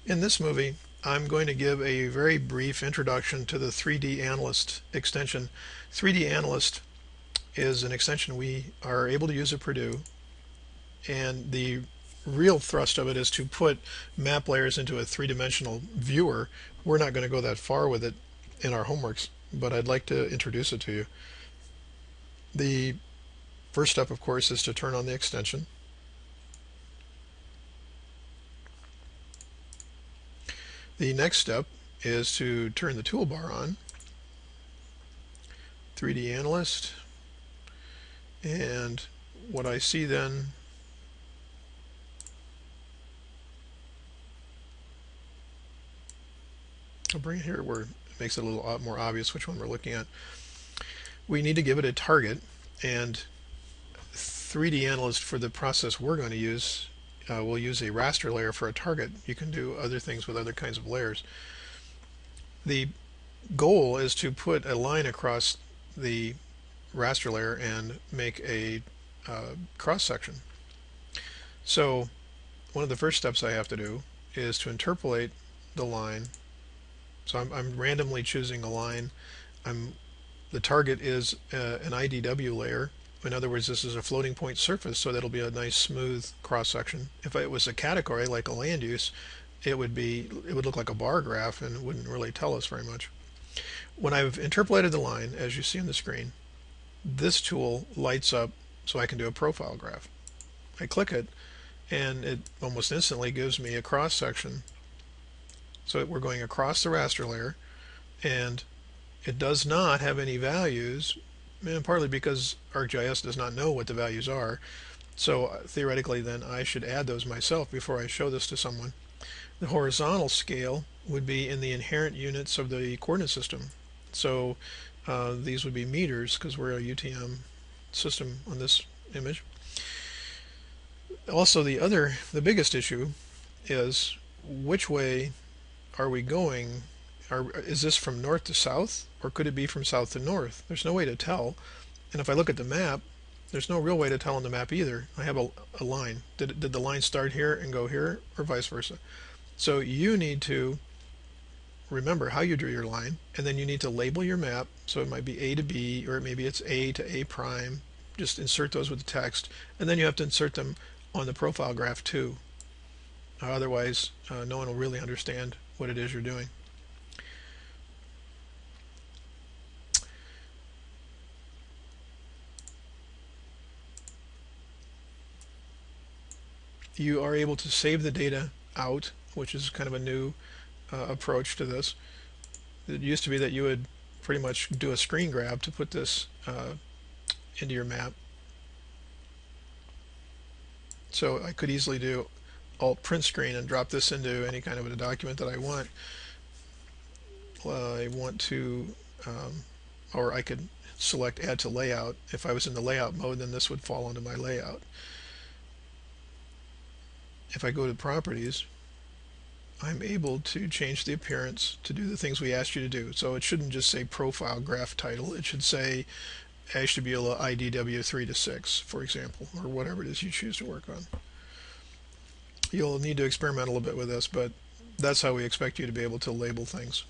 In this movie, I'm going to give a very brief introduction to the 3D Analyst extension. 3D Analyst is an extension we are able to use at Purdue, and the real thrust of it is to put map layers into a three-dimensional viewer. We're not going to go that far with it in our homeworks, but I'd like to introduce it to you. The first step, of course, is to turn on the extension. The next step is to turn the toolbar on, 3D Analyst, and what I see then I'll bring it here where it makes it a little more obvious which one we're looking at. We need to give it a target, and 3D Analyst for the process we're going to use we'll use a raster layer for a target. You can do other things with other kinds of layers. The goal is to put a line across the raster layer and make a cross section. So one of the first steps I have to do is to interpolate the line. So I'm randomly choosing a line. The target is an IDW layer. In other words, this is a floating point surface, so that'll be a nice smooth cross section. If it was a category like a land use, it would look like a bar graph and wouldn't really tell us very much. When I've interpolated the line, as you see on the screen, this tool lights up so I can do a profile graph. I click it, and it almost instantly gives me a cross section. So we're going across the raster layer, and it does not have any values, and partly because ArcGIS does not know what the values are. So theoretically then I should add those myself before I show this to someone. The horizontal scale would be in the inherent units of the coordinate system. So these would be meters because we're a UTM system on this image. Also the biggest issue is which way are we going? Is this from north to south, or could it be from south to north? There's no way to tell. And if I look at the map, there's no real way to tell on the map either. I have a line. Did the line start here and go here, or vice versa? So you need to remember how you drew your line, and then you need to label your map. So it might be A to B, or maybe it's A to A prime. Just insert those with the text, and then you have to insert them on the profile graph too. Otherwise, no one will really understand what it is you're doing. You are able to save the data out, which is kind of a new approach to this. It used to be that you would pretty much do a screen grab to put this into your map. So I could easily do Alt print screen and drop this into any kind of a document that I want. Or I could select add to layout. If I was in the layout mode, then this would fall onto my layout. If I go to properties, I'm able to change the appearance to do the things we asked you to do. So it shouldn't just say profile graph title. It should say Ashtabula IDW 3 to 6, for example, or whatever it is you choose to work on. You'll need to experiment a little bit with this, but that's how we expect you to be able to label things.